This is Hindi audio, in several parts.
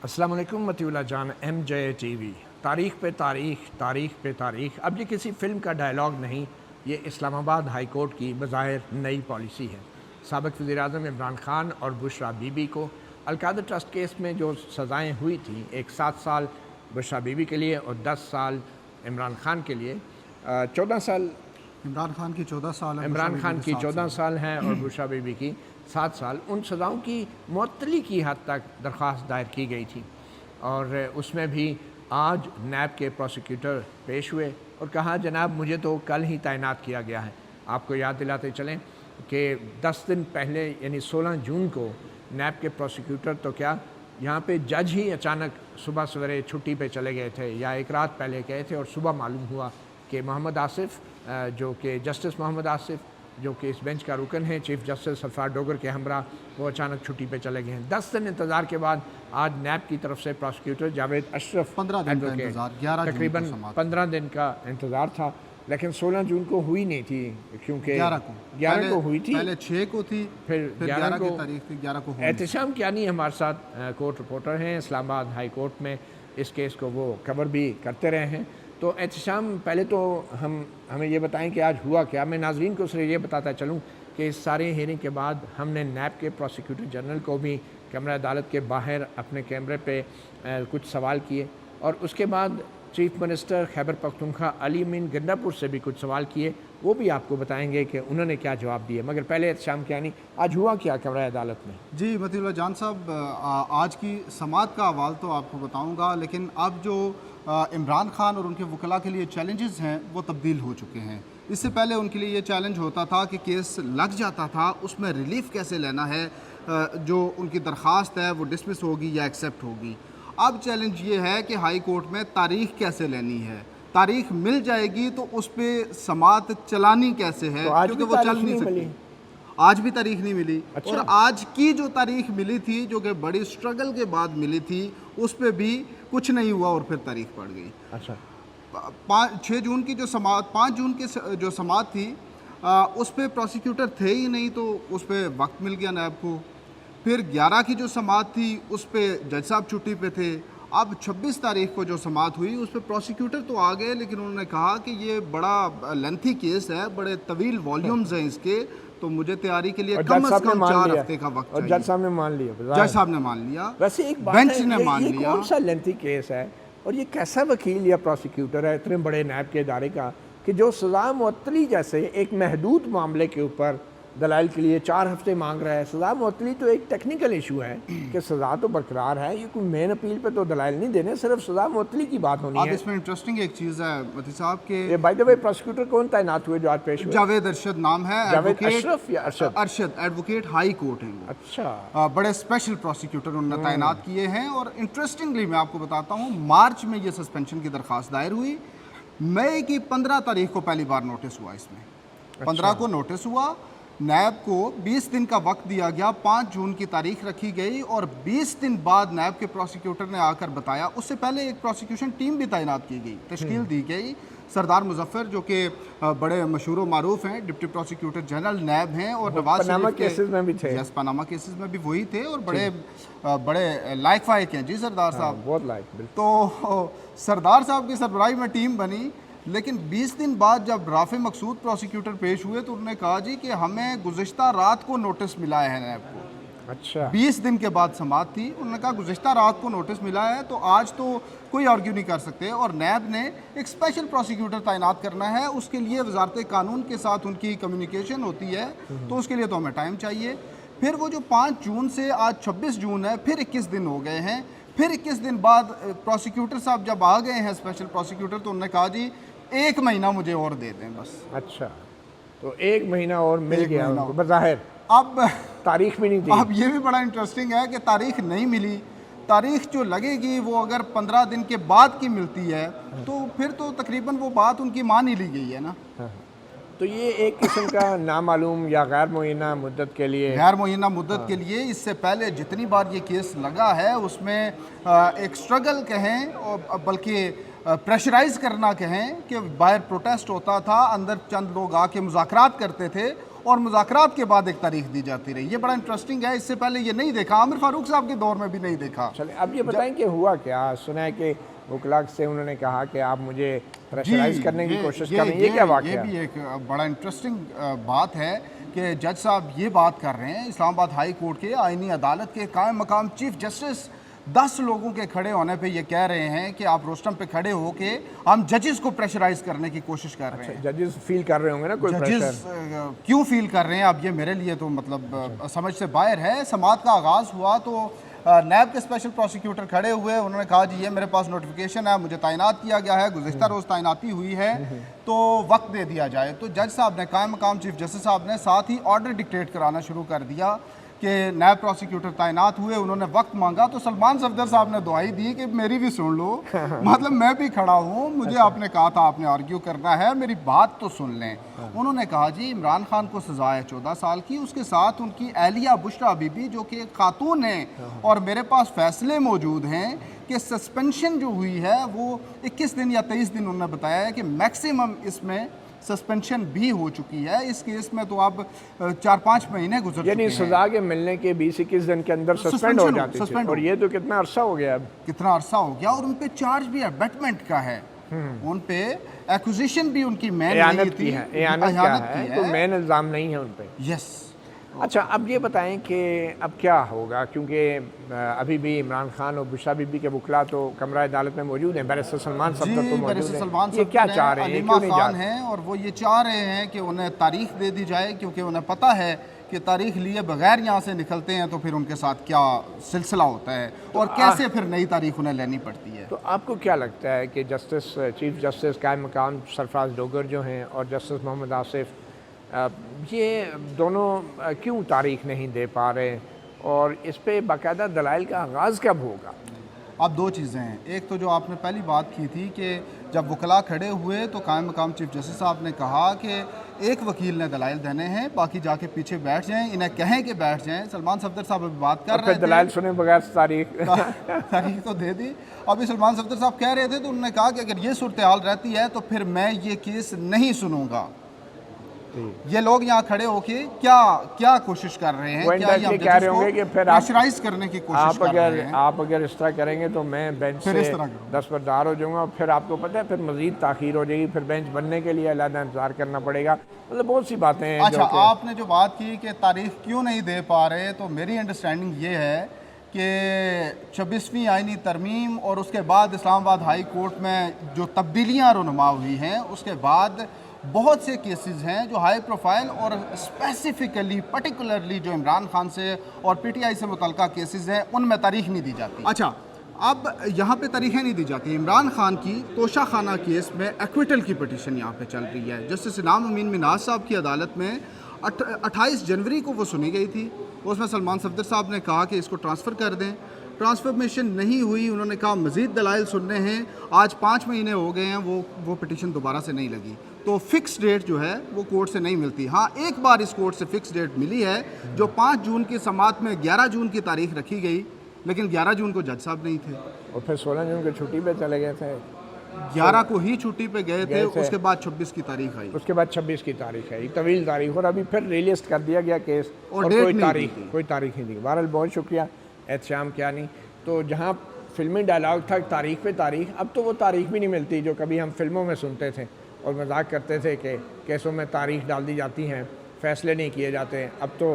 अस्सलाम वालेकुम मतीउल्लाह जान MJ TV। तारीख़ पे तारीख़, तारीख़ पे तारीख़। अब ये किसी फ़िल्म का डायलॉग नहीं, ये इस्लामाबाद हाई कोर्ट की बज़ाहिर नई पॉलिसी है। साबिक़ वज़ीर-ए-आज़म इमरान खान और बुशरा बीबी को अल-कायदा ट्रस्ट केस में जो सज़ाएँ हुई थी, एक 7 साल बुशरा बीबी के लिए और 10 साल इमरान खान के लिए, 14 साल इमरान खान की 14 साल है, इमरान खान की 14 साल हैं और बुशरा बीबी की 7 साल। उन सज़ाओं की मुअत्तली की हद तक दरख्वास्त दायर की गई थी और उसमें भी आज नैब के प्रोसिक्यूटर पेश हुए और कहा जनाब मुझे तो कल ही तैनात किया गया है। आपको याद दिलाते चलें कि 10 दिन पहले यानी 16 जून को नैब के प्रोसिक्यूटर तो क्या यहाँ पे जज ही अचानक सुबह सवेरे छुट्टी पे चले गए थे या एक रात पहले गए थे और सुबह मालूम हुआ कि मोहम्मद आसिफ़ जो कि जस्टिस मोहम्मद आसिफ़ जो कि इस बेंच का रुकन है, चीफ जस्टिस सरफराज डोगर के हमरा, वो अचानक छुट्टी पे चले गए हैं। 10 दिन इंतज़ार के बाद आज नैब की तरफ से प्रोसिक्यूटर जावेद अशरफ 15 दिन का इंतज़ार, तकरीबन 15 दिन का इंतज़ार था, लेकिन 16 जून को हुई नहीं थी क्योंकि 11 को हुई थी, पहले 6 को थी, फिर 11 की तारीख थी, 11 को। एहतशाम कियानी हमारे साथ कोर्ट रिपोर्टर हैं इस्लामाबाद हाई कोर्ट में, इस केस को वो कवर भी करते रहे हैं। तो एहतशाम पहले तो हमें ये बताएं कि आज हुआ क्या। मैं नाज़रीन को सिर्फ ये बताता चलूँ कि इस सारे हियरिंग के बाद हमने नैब के प्रोसिक्यूटर जनरल को भी कैमरा अदालत के बाहर अपने कैमरे पे कुछ सवाल किए और उसके बाद चीफ मिनिस्टर खैबर पख्तूनख्वा अली अमीन गंडापुर से भी कुछ सवाल किए, वो भी आपको बताएंगे कि उन्होंने क्या जवाब दिए। मगर पहले एहतशाम कियानी, आज हुआ क्या कैमरा अदालत में? जी मतीउल्लाह जान साहब, आज की समाअत का अहवाल तो आपको बताऊँगा, लेकिन अब जो इमरान खान और उनके वकला के लिए चैलेंजेस हैं वो तब्दील हो चुके हैं। इससे पहले उनके लिए ये चैलेंज होता था कि केस लग जाता था, उसमें रिलीफ कैसे लेना है, जो उनकी दरख्वास्त है वो डिसमिस होगी या एक्सेप्ट होगी। अब चैलेंज ये है कि हाई कोर्ट में तारीख़ कैसे लेनी है, तारीख़ मिल जाएगी तो उस पर समाअत चलानी कैसे है, तो क्योंकि वो चल नहीं सकती। आज भी तारीख नहीं मिली। अच्छा। और आज की जो तारीख मिली थी, जो कि बड़ी स्ट्रगल के बाद मिली थी, उस पर भी कुछ नहीं हुआ और फिर तारीख पड़ गई। अच्छा, 6 जून की जो समाअत, 5 जून की जो समाअत थी, उस पर प्रोसिक्यूटर थे ही नहीं, तो उस पर वक्त मिल गया नैब को। फिर 11 की जो समाअत थी उस पर जज साहब छुट्टी पे थे। अब 26 तारीख को जो समाअत हुई उस पर प्रोसिक्यूटर तो आ गए, लेकिन उन्होंने कहा कि ये बड़ा लेंथी केस है, बड़े तवील वॉल्यूम्स हैं इसके, तो मुझे तैयारी के लिए कम से कम 4 हफ्ते का वक्त चाहिए। जज साहब ने मान लिया, जज साहब ने मान लिया, वैसे एक बात बेंच है, ने मान ये लिया। कौन सा लेंथी केस है और ये कैसा वकील या प्रोसिक्यूटर है इतने बड़े नैब के इदारे का कि जो सज़ा मुअत्तली जैसे एक महदूद मामले के ऊपर दलाइल के लिए 4 हफ्ते मांग रहा है। सज़ा मुअत्तली तो एक टेक्निकल इशू है कि सज़ा तो बरकरार है, ये कोई मेन अपील पे तो दलाइल नहीं देने, सिर्फ सज़ा मुअत्तली की बात होनी है। इसमें इंटरेस्टिंग एक चीज़ है मती साहब के, बाय द वे प्रोसिक्यूटर कौन तैनात हुए जो आज पेश हुए? जावेद अरशद नाम है, जावेद अशरफ या Arshad? Arshad, advocate high court हैं। अच्छा, बड़े स्पेशल प्रोसिक्यूटर उन्होंने तैनात किए हैं। और इंटरेस्टिंगली मैं आपको बताता हूँ, मार्च में ये सस्पेंशन की दरख्वास्त दायर हुई, मई की 15 तारीख को पहली बार नोटिस हुआ इसमें। 15 को नोटिस हुआ, नैब को 20 दिन का वक्त दिया गया, 5 जून की तारीख रखी गई और 20 दिन बाद नैब के प्रोसिक्यूटर ने आकर बताया। उससे पहले एक प्रोसिक्यूशन टीम भी तैनात की गई, तश्कील दी गई। सरदार मुजफ्फर जो कि बड़े मशहूर मारूफ हैं, डिप्टी प्रोसिक्यूटर जनरल नैब हैं और नवाज पनामा केसेस में भी थे। यस, पनामा केसेस में भी वही थे और बड़े लायक फायक हैं जी सरदार साहब, बहुत लायक। तो सरदार साहब की सरबराही में टीम बनी, लेकिन 20 दिन बाद जब राफे मकसूद प्रोसिक्यूटर पेश हुए तो उन्होंने कहा जी कि हमें गुज़िश्ता रात को नोटिस मिला है नैब को। अच्छा, 20 दिन के बाद समाअत थी, उन्होंने कहा गुज़िश्ता रात को नोटिस मिला है, तो आज तो कोई आर्ग्यू नहीं कर सकते और नैब ने एक स्पेशल प्रोसिक्यूटर तैनात करना है, उसके लिए वजारत कानून के साथ उनकी कम्युनिकेशन होती है, तो उसके लिए तो हमें टाइम चाहिए। फिर वो जो 5 जून से आज 26 जून है, फिर 21 दिन हो गए हैं। फिर 21 दिन बाद प्रोसिक्यूटर साहब जब आ गए हैं स्पेशल प्रोसिक्यूटर, तो उन्होंने कहा जी 1 महीना मुझे और दे दें बस। अच्छा, तो 1 महीना और मिल गया उनको बज़ाहिर। अब तारीख भी नहीं थी। अब ये भी बड़ा इंटरेस्टिंग है कि तारीख नहीं मिली। तारीख जो लगेगी वो अगर 15 दिन के बाद की मिलती है तो फिर तो तकरीबन वो बात उनकी मान ही ली गई है ना। तो ये एक किस्म का नामालूम या गैर मुअय्यना मुद्दत के लिए, गैर मुअय्यना मुद्दत के लिए इससे पहले जितनी बार ये केस लगा है उसमें एक स्ट्रगल कहें और बल्कि प्रेशराइज करना कहें कि बाहर प्रोटेस्ट होता था, अंदर चंद लोग आके मुज़ाकरात करते थे और मुज़ाकरात के बाद एक तारीख दी जाती रही। ये बड़ा इंटरेस्टिंग है, इससे पहले ये नहीं देखा, आमिर फारूक साहब के दौर में भी नहीं देखा। चलिए अब ये बताएं कि हुआ क्या। सुना है कि वकला से उन्होंने कहा कि आप मुझे प्रेशराइज करने की कोशिश कर रहे हैं, ये क्या वाक़या? ये भी एक बड़ा इंटरेस्टिंग बात है कि जज साहब ये बात कर रहे हैं, इस्लामाबाद हाई कोर्ट के आईनी अदालत के कायम मकाम चीफ जस्टिस 10 लोगों के खड़े होने पे ये कह रहे हैं कि आप रोस्टम पे खड़े हो के हम जजेस को प्रेशराइज करने की कोशिश कर रहे हैं। जजेस फील कर रहे होंगे ना कोई प्रेशर? जजेस क्यों फील कर रहे हैं, अब ये मेरे लिए तो मतलब समझ से बाहर है। समाअत का आगाज़ हुआ तो नैब के स्पेशल प्रोसिक्यूटर खड़े हुए, उन्होंने कहा जी ये मेरे पास नोटिफिकेशन है, मुझे तैनात किया गया है, गुज़िश्ता रोज़ तैनाती हुई है, तो वक्त दे दिया जाए। तो जज साहब ने, कायम मकाम चीफ जस्टिस साहब ने साथ ही ऑर्डर डिक्टेट कराना शुरू कर दिया कि नैब प्रोसिक्यूटर तैनात हुए, उन्होंने वक्त मांगा तो सलमान सफदर साहब ने दुआई दी कि मेरी भी सुन लो, मतलब मैं भी खड़ा हूँ, मुझे आपने कहा था आपने आर्ग्यू करना है, मेरी बात तो सुन लें। उन्होंने कहा जी इमरान खान को सज़ा है 14 साल की, उसके साथ उनकी एहलिया बुशरा बीबी जो कि एक खातून है, और मेरे पास फैसले मौजूद हैं कि सस्पेंशन जो हुई है वो 21 दिन या 23 दिन उन्होंने बताया है कि मैक्सिमम इसमें सस्पेंशन भी हो चुकी है। इस केस में तो अब 4-5 महीने गुजर चुके हैं, यानी सजा के मिलने के 20-21 दिन के अंदर सस्पेंड हो जाती थी, और ये तो कितना अरसा हो गया अब। कितना अरसा हो गया, और उन पे चार्ज भी अबेटमेंट का है, उन पे एक्विजिशन भी उनकी मेन नहीं थी, एयानत की है, तो मेन इल्ज़ाम नहीं है उन पे। यस। अच्छा अब ये बताएं कि अब क्या होगा, क्योंकि अभी भी इमरान खान और बुशरा बीबी के वकला तो कमरा अदालत में मौजूद हैं, बैरिस्टर सलमान सफदर तो मौजूद हैं, ये क्या चाह रहे हैं, क्यों नहीं खान हैं, और वो ये चाह रहे हैं कि उन्हें तारीख दे दी जाए, क्योंकि उन्हें पता है कि तारीख लिए बगैर यहाँ से निकलते हैं तो फिर उनके साथ क्या सिलसिला होता है और कैसे फिर नई तारीख उन्हें लेनी पड़ती है। तो आपको क्या लगता है कि जस्टिस चीफ जस्टिस कायम मकाम सरफराज डोगर जो हैं और जस्टिस मोहम्मद आसिफ, ये दोनों क्यों तारीख नहीं दे पा रहे, और इस पे बाकायदा दलाइल का आगाज़ कब होगा? अब दो चीज़ें हैं, एक तो जो आपने पहली बात की थी कि जब वकला खड़े हुए तो कायम मकाम चीफ जस्टिस साहब ने कहा कि एक वकील ने दलाइल देने हैं, बाकी जाके पीछे बैठ जाएं, इन्हें कहें कि बैठ जाएं। सलमान सफदर साहब अभी बात कर रहे थे, दलाइल सुने बगैर तारीख तो दे दी। अभी सलमान सफदर साहब कह रहे थे तो उन्होंने कहा कि अगर ये सूरत हाल रहती है तो फिर मैं ये केस नहीं सुनूंगा। ये लोग यहाँ खड़े होके क्या क्या कोशिश कर रहे हैं, क्या ये कह रहे होंगे कि फिर प्रेशराइज करने की कोशिश कर रहे हैं। आप अगर इस तरह करेंगे तो मैं बेंच से दस्तबरदार हो जाऊंगा, फिर आपको पता है फिर मजीद ताखीर हो जाएगी, फिर बेंच बनने के लिए अलग इंतजार करना पड़ेगा, मतलब बहुत सी बातें हैं। अच्छा, आपने जो बात की कि तारीख क्यों नहीं दे पा रहे, तो मेरी अंडरस्टैंडिंग ये है कि 26वीं आईनी तरमीम और उसके बाद इस्लामाबाद हाई कोर्ट में जो तब्दीलियाँ रुनुमा हुई हैं, उसके बाद बहुत से केसेस हैं जो हाई प्रोफाइल और स्पेसिफिकली पर्टिकुलरली जो इमरान खान से और पीटीआई से मुतल्लिका केसेस हैं उनमें तारीख नहीं दी जाती। अच्छा, अब यहाँ पे तारीखें नहीं दी जाती। इमरान खान की तोशा खाना केस में एक्विटल की पिटीशन यहाँ पे चल रही है, जस्टिस इनाम अमीन मिनाज साहब की अदालत में 28 जनवरी को वो सुनी गई थी। उसमें सलमान सफदर साहब ने कहा कि इसको ट्रांसफ़र कर दें, ट्रांसफॉर्मेशन नहीं हुई, उन्होंने कहा मज़ीद दलाइल सुनने हैं। आज 5 महीने हो गए हैं, वो पिटीशन दोबारा से नहीं लगी, तो फिक्स डेट जो है वो कोर्ट से नहीं मिलती। हाँ, एक बार इस कोर्ट से फिक्स डेट मिली है जो 5 जून की समाअत में 11 जून की तारीख रखी गई, लेकिन 11 जून को जज साहब नहीं थे और फिर 16 जून को छुट्टी पे चले गए थे, 11 को ही छुट्टी पे गए थे। उसके बाद 26 की तारीख आई, उसके बाद 26 की तारीख है, एक तवील तारीख, और अभी फिर रिलीज कर दिया गया केस और कोई तारीख नहीं दी। बहरहाल बहुत शुक्रिया एहतशाम कियानी। तो जहाँ फिल्मी डायलॉग था तारीख पे तारीख, अब तो वो तारीख भी नहीं मिलती जो कभी हम फिल्मों में सुनते थे और मजाक करते थे कि केसों में तारीख डाल दी जाती हैं, फ़ैसले नहीं किए जाते। अब तो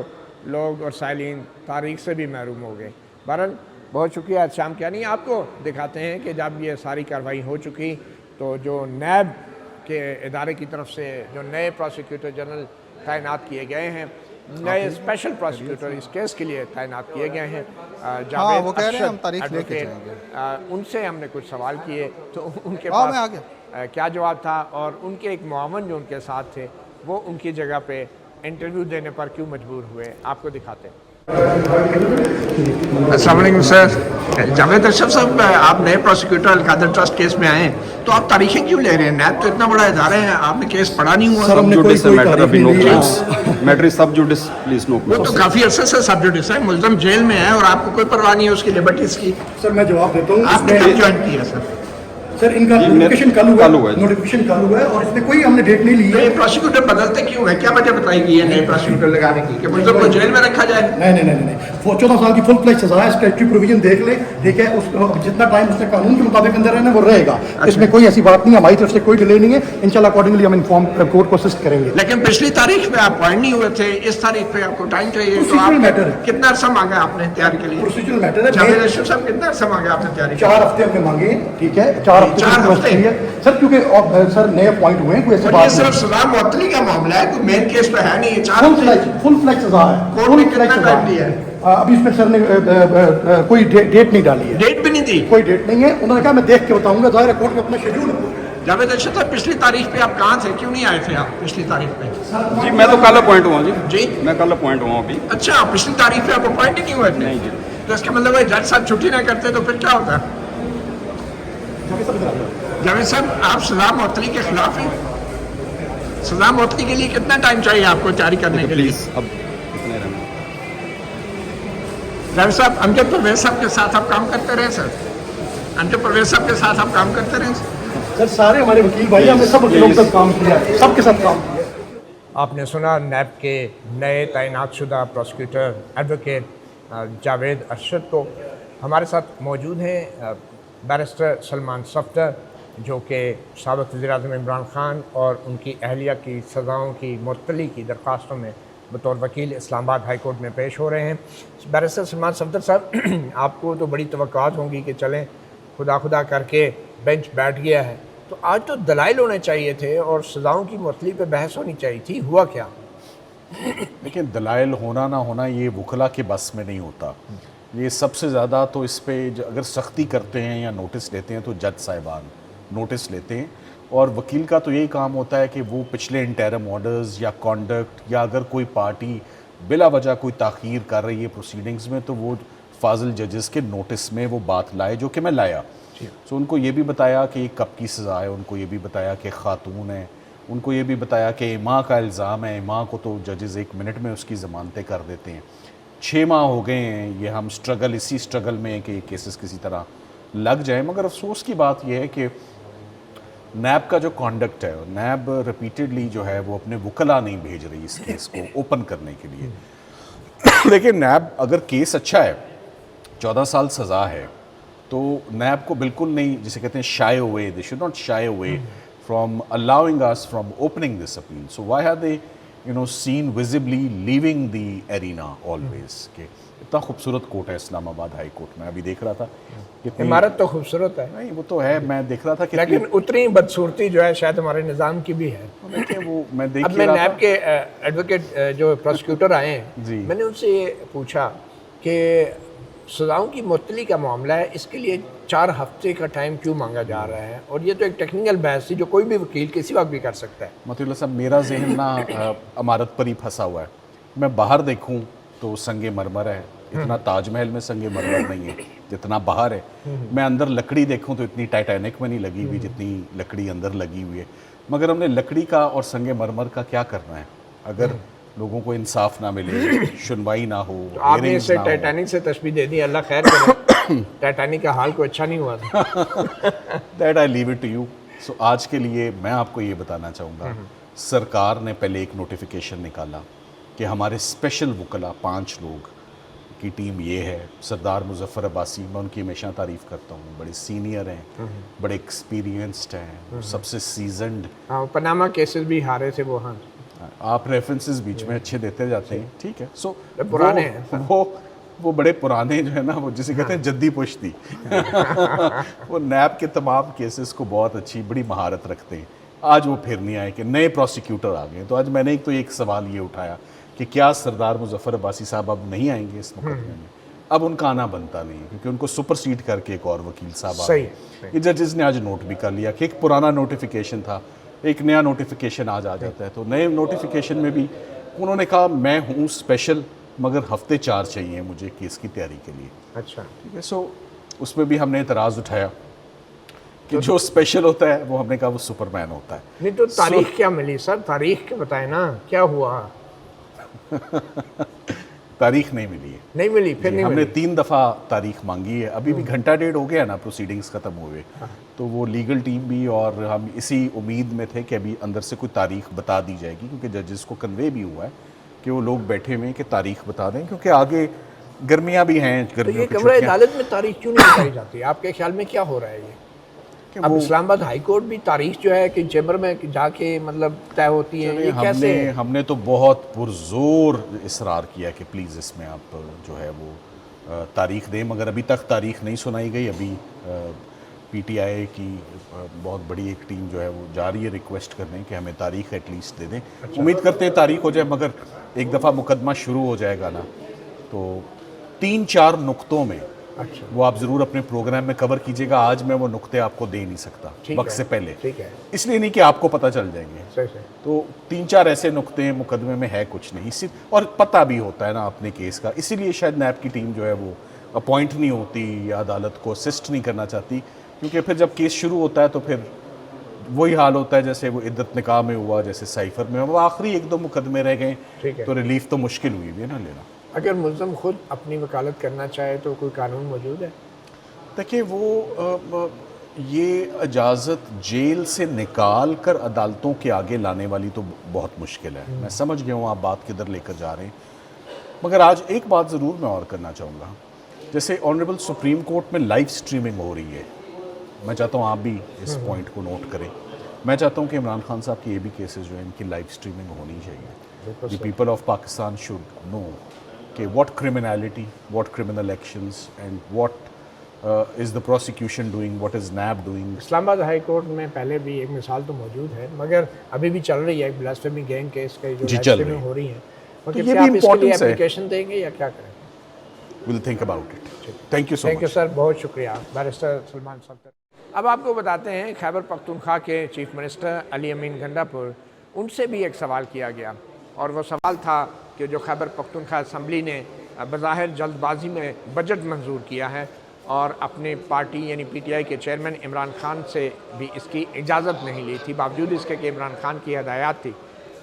लोग और साइलिन तारीख से भी महरूम हो गए। बहरहाल बहुत शुक्रिया एहतशाम कियानी। आपको दिखाते हैं कि जब ये सारी कार्रवाई हो चुकी तो जो नैब के इदारे की तरफ से जो नए प्रोसिक्यूटर जनरल तैनात किए गए हैं, नए स्पेशल प्रोसिक्यूटर इस केस के लिए तैनात किए गए हैं, जावेद अरशद, उनसे हमने कुछ सवाल किए तो उनके पास क्या जवाब था और उनके एक मुआवन जो उनके साथ थे वो उनकी जगह पे इंटरव्यू देने पर क्यों मजबूर हुए, आपको दिखाते हैं। अस्सलाम वालेकुम सर। जावेद अरशद साहब, आप नए प्रोसिक्यूटर अलकादर ट्रस्ट केस में आए तो आप तारीखें क्यों ले रहे हैं? नैब तो इतना बड़ा इदारा है, आपने केस पढ़ा नहीं हुआ? सब जुडिस मैटर अभी नो क्लोज, मैटर सब जुडिस प्लीज नो क्लोज। वो तो काफी अर्से से सब जुडिस है, मुल्ज़म जेल में है और आपको कोई परवाह नहीं है उसकी लिबर्टीज की। सर मैं जवाब देता हूँ। आपने कब ज्वाइन किया सर? सर इनका जी, नोटिफिकेशन कल कल हुआ हुआ है। है, नोटिफिकेशन कल हुआ है और इसमें कोई हमने डेट नहीं ली तो है। ये प्रोसिक्यूटर बदलते क्यों है? क्या वजह बताएगी ये नए प्रोसिक्यूटर लगाने की कि मुझे को जेल में रखा जाए? नहीं, वो 14 साल की फुल फ्लैश सजा है, स्टैट्यूटरी प्रोविजन देख ले, ठीक है, उस जितना टाइम उसने कानून के मुताबिक अंदर रहना वो रहेगा। इसमें कोई ऐसी बात नहीं है, हमारी तरफ से कोई डिले नहीं है, इंशाल्लाह अकॉर्डिंगली हम इन्फॉर्म कोर्ट को असिस्ट करेंगे। लेकिन पिछली तारीख में आप पॉइंट नहीं हुए थे, इस तारीख पे आपको टाइम चाहिए, तो Procedural आप matter है। कितना अरसा मांगा आपने तैयारी के लिए? प्रोसीजरल मैटर जावेद है, अशरफ साहब कितना अरसा मांगा आपने तैयारी के लिए? 4 हफ्ते हमने मांगे, ठीक है, 4 हफ्ते की 4 request हफ्ते? की है सर, क्योंकि सर नए अपॉइंट हुए हैं, कोई ऐसी और ये बात सिर्फ नहीं। सजा मुअत्तली का मामला है, कोई मेन केस पे है नहीं, ये 4 फुल फ्लैश सजा है, कोर्ट फुल ने कितना फ्लैश टाइम दिया है? अभी इसमें सर ने कोई डेट नहीं डाली है, डेट भी नहीं दी। कोई डेट नहीं है, उन्होंने कहा मैं देख के बताऊंगा, जाहिर है कोर्ट में अपना शेड्यूल है। जावेद अशरफ साहब पिछली तारीख पे आप कहाँ थे, क्यों नहीं आए थे आप पिछली तारीख पे? जी मैं तो कल अपॉइंट हुआ जी। जी मैं कल अपॉइंट हुआ अभी। अच्छा, पिछली तारीख पे आप अपॉइंट ही नहीं हुए थे? नहीं जी। तो इसका मतलब है जज साहब छुट्टी ना करते तो फिर क्या होता? जावेद साहब आप सजा मुअत्तली के खिलाफ हैं? सजा मुअत्तली के लिए कितना टाइम चाहिए आपको जारी करने के लिए? प्लीज अब इतने रहना। जावेद साहब अमजद परवेज साहब के साथ आप काम करते रहे सर? अमजद परवेज साहब के साथ आप काम करते रहे? सर सारे हमारे वकील भाई, हमने सब वकीलों के साथ काम किया है, सबके साथ काम किया है। आपने सुना नैब के नए तैनात शुदा प्रोसिक्यूटर एडवोकेट जावेद अशरफ को। हमारे साथ मौजूद हैं बैरिस्टर सलमान सफ्दर, जो कि साबिक़ वज़ीर-ए-आज़म इमरान ख़ान और उनकी अहलिया की सज़ाओं की मुअत्तली की दरख्वास्तों में बतौर वकील इस्लामाबाद हाई कोर्ट में पेश हो रहे हैं। बैरिस्टर सलमान सफ्दर साहब, आपको तो बड़ी तवक्कुआत होंगी कि चलें खुदा करके बेंच बैठ गया है, तो आज तो दलाइल होने चाहिए थे और सज़ाओं की मुअत्तली पे बहस होनी चाहिए थी, हुआ क्या? लेकिन दलाइल होना ना होना ये वकला के बस में नहीं होता। ये सबसे ज़्यादा तो इस पे अगर सख्ती करते हैं या नोटिस लेते हैं तो जज साहिबान नोटिस लेते हैं, और वकील का तो यही काम होता है कि वो पिछले इंटरम ऑर्डर्स या कॉन्डक्ट या अगर कोई पार्टी बिला वजह कोई ताख़ीर कर रही है प्रोसीडिंग्स में तो वो फाजिल जजेस के नोटिस में वो बात लाए, जो कि मैं लाया। सो उनको ये भी बताया कि कब की सज़ा है, उनको ये भी बताया कि ख़ातून है, उनको ये भी बताया कि इमा का इल्ज़ाम है, इमा को तो जजेस 1 मिनट में उसकी ज़मानतें कर देते हैं। 6 माह हो गए हैं ये हम इसी स्ट्रगल में कि केसेस किसी तरह लग जाए। मगर अफसोस की बात यह है कि नैब का जो कॉन्डक्ट है, नैब रिपीटेडली जो है वो अपने वकला नहीं भेज रही इस केस को ओपन करने के लिए। लेकिन नैब अगर केस अच्छा है, 14 साल सज़ा है, तो नैब को बिल्कुल नहीं, जिसे कहते हैं shy away, they should not shy away from allowing us from opening this appeal. So why have they seen visibly leaving the arena always. के इतना खूबसूरत कोर्ट है इस्लामाबाद हाई कोर्ट में, अभी देख रहा था कितनी इमारत तो खूबसूरत है, नहीं वो तो है, मैं देख रहा था कि लेकिन उतनी बदसूरती जो है शायद हमारे निज़ाम की भी है। देखिए वो मैं देख अब ही मैं रहा नैब था। के एडवोकेट जो प्रोसिक्यूटर आए हैं, जी। मैंने उनसे ये पूछा कि सज़ाओं की मुअत्तली का मामला है, इसके लिए 4 हफ्ते का टाइम क्यों मांगा जा रहा है? और ये तो एक टेक्निकल बहस थी जो कोई भी वकील किसी वक्त भी कर सकता है। मतलब साहब मेरा जहन ना इमारत पर ही फंसा हुआ है। मैं बाहर देखूं तो संगे मरमर है, इतना ताजमहल में संगे मरमर नहीं है जितना बाहर है। मैं अंदर लकड़ी देखूं तो इतनी टाइटैनिक में नहीं लगी हुई जितनी लकड़ी अंदर लगी हुई है। मगर हमने लकड़ी का और संगे मरमर का क्या करना है अगर लोगों को इंसाफ ना मिले, सुनवाई ना हो, तो आपने hearings इसे ना हो। टाइटैनिक से तशबीह दे दी, अल्लाह खैर करे। टाइटैनिक का हाल कोई अच्छा नहीं हुआ था। That I leave it to you. So आज के लिए मैं आपको ये बताना चाहूँगा, सरकार ने पहले एक नोटिफिकेशन निकाला कि हमारे स्पेशल वकला 5 लोग की टीम ये है। सरदार मुजफ्फर अब्बासी, मैं उनकी हमेशा तारीफ़ करता हूँ, बड़े सीनियर हैं, बड़े एक्सपीरियंस्ड हैं, सबसे सीजनड। हाँ, पनामा केसेस भी हारे थे वो। हाँ, आप रेफरेंसेस बीच में अच्छे देते जाते हैं, ठीक है। सो पुराने हैं वो बड़े पुराने जो है ना, वो जिसे कहते हैं जद्दी पुश्ती वो नैब के तमाम केसेस को बहुत अच्छी बड़ी महारत रखते हैं। आज वो फिर नहीं आए कि नए प्रोसिक्यूटर आ गए। तो आज मैंने एक सवाल ये उठाया कि क्या सरदार मुजफ्फर अब्बासी साहब अब नहीं आएंगे इस मुकदमे में? अब उनका आना बनता नहीं है क्योंकि उनको सुपरसीड करके एक और वकील साहब आ गए। ये जजेस ने आज नोट भी कर लिया कि एक पुराना नोटिफिकेशन था, एक नया नोटिफिकेशन आज आ जाता है। तो नए नोटिफिकेशन में भी उन्होंने कहा मैं हूँ स्पेशल, मगर हफ्ते 4 चाहिए मुझे केस की तैयारी के लिए। अच्छा, ठीक है। सो उसमें भी हमने एतराज़ उठाया कि जो स्पेशल होता है वो हमने कहा वो सुपरमैन होता है। नहीं तो तारीख क्या मिली सर? तारीख के बताए ना क्या हुआ? तारीख नहीं मिली है। नहीं मिली, फिर नहीं हमने मिली। 3 दफ़ा तारीख मांगी है, अभी भी घंटा डेढ़ हो गया ना प्रोसीडिंग्स ख़त्म हुए। तो वो लीगल टीम भी और हम इसी उम्मीद में थे कि अभी अंदर से कोई तारीख बता दी जाएगी, क्योंकि जजेस को कन्वे भी हुआ है कि वो लोग बैठे हुए हैं कि तारीख बता दें, क्योंकि आगे गर्मियाँ भी हैं। तो ये गर्मियों की कमरा छुट्टियाँ अदालत में तारीख क्यों नहीं बताई जाती? आपके ख्याल में क्या हो रहा है ये? कि अब वो- इस्लामाबाद हाई कोर्ट भी तारीख जो है कि चैम्बर में जाके मतलब तय होती है, ये कैसे है? हमने तो बहुत पुरजोर इसरार किया कि प्लीज़ इसमें आप जो है वो तारीख दें, मगर अभी तक तारीख नहीं सुनाई गई। अभी पीटीआई की बहुत बड़ी एक टीम जो है वो जा रही है रिक्वेस्ट करने कि हमें तारीख एटलीस्ट दे दें। उम्मीद करते हैं तारीख हो जाए, मगर एक दफ़ा मुकदमा शुरू हो जाएगा ना तो 3-4 नुक्तों में अच्छा, वो आप ज़रूर अपने प्रोग्राम में कवर कीजिएगा। आज मैं वो नुक्ते आपको दे नहीं सकता ठीक वक्त है, से पहले, ठीक है, इसलिए नहीं कि आपको पता चल जाएंगे। सही सही। तो 3-4 ऐसे नुक्ते हैं मुकदमे में, है कुछ नहीं, इसी और पता भी होता है ना अपने केस का, इसीलिए शायद नैब की टीम जो है वो अपॉइंट नहीं होती या अदालत को असिस्ट नहीं करना चाहती, क्योंकि फिर जब केस शुरू होता है तो फिर वही हाल होता है जैसे वो इद्दत निकाह में हुआ, जैसे साइफर में, वो आखिरी 1-2 मुकदमे रह गए ठीक है। तो रिलीफ तो मुश्किल हुई भी है ना लेना। अगर मुल्ज़म खुद अपनी वकालत करना चाहे तो कोई कानून मौजूद है? देखिए वो ये इजाज़त जेल से निकाल कर अदालतों के आगे लाने वाली तो बहुत मुश्किल है। मैं समझ गया हूँ आप बात किधर लेकर जा रहे हैं, मगर आज एक बात ज़रूर मैं और करना चाहूँगा। जैसे ऑनरेबल सुप्रीम कोर्ट में लाइव स्ट्रीमिंग हो रही है, मैं चाहता हूँ आप भी इस पॉइंट को नोट करें। मैं चाहता हूँ कि इमरान खान साहब की ये भी केसेस जो है इनकी लाइव स्ट्रीमिंग होनी चाहिए। The people of Pakistan should know कि what criminality, what criminal actions and what is the prosecution doing, what is NAB doing. Islamabad high court में पहले भी एक मिसाल तो मौजूद है, मगर अभी भी चल रही है ब्लास्फेमी गैंग केस का जो जी, लाइव चल स्ट्रीमिंग रही है। हो रही है। तो मगर ये क्या भी आप इसके लिए importance है। एप्लीकेशन देंगे या क्या करें? Will think about it. Thank you so thank you much. Sir, बहुत शुक्रिया बैरिस्टर सलमान साहब। अब आपको बताते हैं खैबर पख्तूनख्वा के चीफ मिनिस्टर अली अमीन गंडापुर, उनसे भी एक सवाल किया गया, और वो सवाल था कि जो खैबर पख्तूनख्वा असम्बली ने बज़ाहिर जल्दबाजी में बजट मंजूर किया है और अपनी पार्टी यानी पीटीआई के चेयरमैन इमरान खान से भी इसकी इजाज़त नहीं ली थी, बावजूद इसके कि इमरान खान की हदायत थी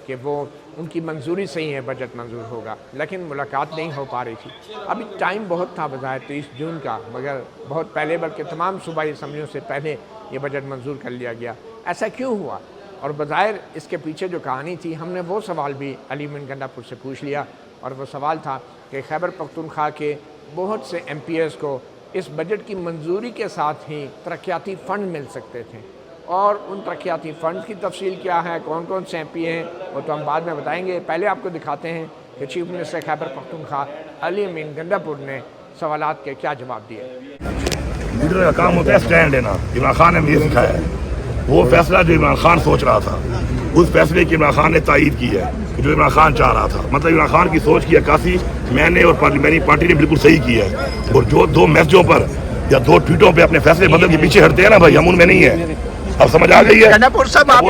कि वो उनकी मंजूरी से ही है बजट मंजूर होगा, लेकिन मुलाकात नहीं हो पा रही थी। अभी टाइम बहुत था बज़ाहिर 30 जून का, मगर बहुत पहले, बल्कि तमाम सूबाई असम्बलियों से पहले ये बजट मंजूर कर लिया गया। ऐसा क्यों हुआ? और बज़ाहिर इसके पीछे जो कहानी थी, हमने वो सवाल भी अली अमीन गंडापुर से पूछ लिया, और वो सवाल था कि खैबर पख्तूनख्वा के बहुत से MPs को इस बजट की मंजूरी के साथ ही तरक्याती फ़ंड मिल सकते थे, और उन तरक्याती फ़ंड की तफसील क्या है, कौन कौन से MP हैं, वो तो हम बाद में बताएंगे। पहले आपको दिखाते हैं कि चीफ मिनिस्टर खैबर पख्तूनख्वा अली अमीन गंडापुर ने सवालात के क्या जवाब दिए। लीडर का काम होता है स्टैंड लेना। इमरान खान ने मुझे सिखाया है। वो फैसला जो इमरान खान सोच रहा था, उस फैसले की इमरान खान ने तायीद की है कि जो इमरान खान चाह रहा था। मतलब इमरान खान की सोच की अक्कासी मैंने और पार्लियामेंट्री पार्टी ने बिल्कुल सही की है। और जो 2 मैसेजों पर या 2 ट्वीटों पे अपने फैसले बदल के पीछे हटते हैं ना भाई, हम उनमें नहीं है। अब समझ आ गई है। गंडापुर साहब आपने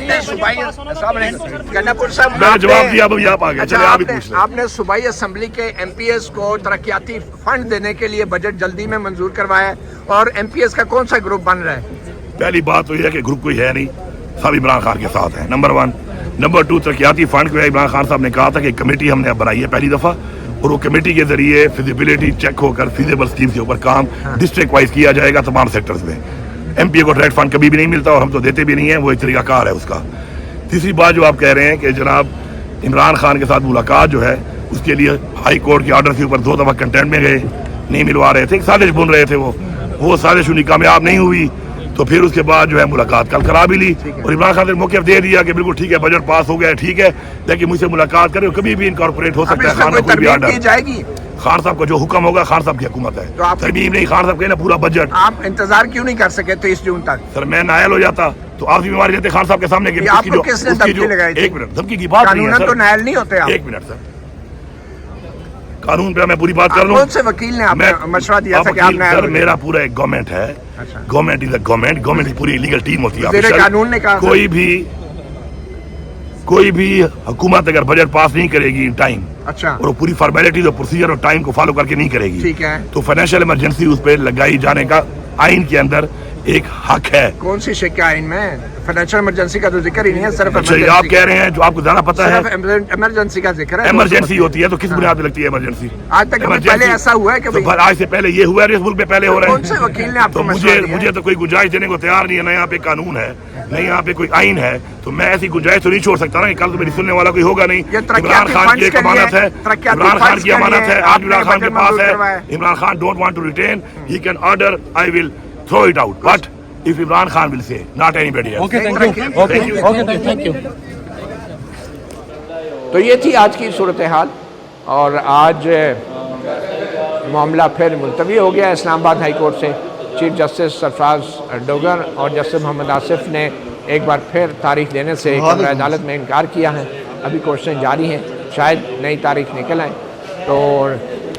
मैं सूबाई जवाब दिया, अब आप आ गए। अच्छा, चलिए आप ही पूछ लें। आपने सूबाई असम्बली के MPs को तरक्याती फंड देने के लिए बजट जल्दी में मंजूर करवाया है, और MPs का कौन सा ग्रुप बन रहा है? पहली बात तो यह है कि ग्रुप कोई है नहीं, सब इमरान खान के साथ है, नंबर 1। नंबर 2, तरक्याती फंड को इमरान खान साहब ने कहा था कि कमेटी हमने अब बनाई है पहली दफ़ा, और वो कमेटी के जरिए फिजिबिलिटी चेक होकर फीजेबल स्कीम के ऊपर काम डिस्ट्रिक्ट वाइज किया जाएगा तमाम सेक्टर्स में। MPA को डायरेक्ट फंड कभी भी नहीं मिलता और हम तो देते भी नहीं है, वो एक तरीकाकार है उसका। तीसरी बात जो आप कह रहे हैं कि जनाब इमरान खान के साथ मुलाकात जो है उसके लिए हाई कोर्ट के ऑर्डर के ऊपर 2 दफ़ा कंटेंट में गए, नहीं मिलवा रहे थे, एक साजिश बुन रहे थे, वो साजिश उन्हीं कामयाब नहीं हुई। तो फिर उसके बाद जो है मुलाकात कल करा भी ली, और इमरान खान ने मौके दे दिया कि बिल्कुल ठीक है, बजट पास हो गया, ठीक है, लेकिन मुझसे मुलाकात करें, कभी भी इनकॉर्पोरेट हो सकता है। खान कोई भी ऑर्डर जाएगी, खान साहब का जो हुक्म होगा, खान साहब की हुकूमत है, तो आप तरमीम नहीं। खान साहब के ना पूरा बजट। आप इंतजार क्यों नहीं कर सके 23 जून तक? सर मैं नायल हो जाता तो आप जिम्मेवारी लेते खान साहब के सामने कि आपको किसने धमकी लगाई थी? 1 मिनट, धमकी की बात नहीं है कानूनन सर। तो नायल नहीं होते आप। 1 मिनट सर, कानून पे मैं पूरी बात कर लूं। कौन से वकील ने आपको मशवरा दिया था कि आप नायल सर मेरा पूरा एक गवर्नमेंट है, गवर्नमेंट इज अ गवर्नमेंट की पूरी लीगल टीम होती है। वज़ीर कानून ने कहा कोई भी हुकूमत अगर बजट पास नहीं करेगी टाइम, अच्छा, और वो पूरी फॉर्मेलिटीज और प्रोसीजर और टाइम को फॉलो करके नहीं करेगी, ठीक है, तो फाइनेंशियल इमरजेंसी उस पर लगाई जाने का आइन के अंदर एक हक है। कौन सी शिक्का है इनमें? फाइनेंशियल इमरजेंसी का तो जिक्र ही नहीं है, सिर्फ अच्छा, ये आप कह रहे हैं जो आपको ज़्यादा पता है, इमरजेंसी का जिक्र है। इमरजेंसी होती है तो किस बुनियाद पे लगती है इमरजेंसी? आज तक कभी पहले ऐसा हुआ है कि तो आज से पहले ये हुआ है, इस मुल्क में पहले हो रहा है। कौन से वकील ने आपको तो मशवरा दिया है? मुझे तो कोई गुंजाइश देने को तैयार नहीं है, ना यहाँ पे कानून है, ना यहाँ पे कोई आइन है, तो मैं ऐसी गुंजाइश तो नहीं छोड़ सकता ना कि कल तो मेरी सुनने वाला कोई होगा नहीं। इमरान खान की एक अमानत है, इमरान खान की अमानत है, आज इमरान खान के पास है। Imran Khan don't want to retain, he can order, I will throw it out, but if Imran Khan will say, not anybody else. Okay, thank you. तो ये थी आज की सूरत हाल, और आज मामला फिर मुलतवी हो गया इस्लामाबाद हाई कोर्ट से। चीफ जस्टिस सरफराज डोगर और जस्टिस मोहम्मद आसिफ ने एक बार फिर तारीख देने से कमरा अदालत में इनकार किया है। अभी क्वेश्चन जारी हैं, शायद नई तारीख निकल आए, तो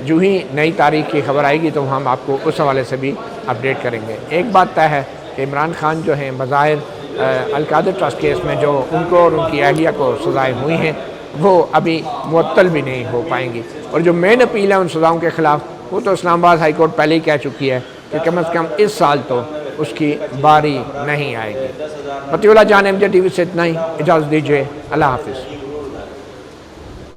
जो ही नई तारीख की खबर आएगी तो हम आपको उस हवाले से भी अपडेट करेंगे। एक बात तय है कि इमरान खान जो हैं बज़ाहिर अल-कादर ट्रस्ट केस में जो उनको और उनकी अहलिया को सज़ाएँ हुई हैं वो अभी मुअत्तल भी नहीं हो पाएंगी, और जो मेन अपील है उन सज़ाओं के ख़िलाफ़ वो तो इस्लामाबाद हाई कोर्ट पहले ही कह चुकी है कि कम अज़ कम इस साल तो उसकी बारी नहीं आएगी। फतीउल्लाह जान MJ TV से इतना ही, इजाज़त दीजिए, अल्लाह हाफ़िज़।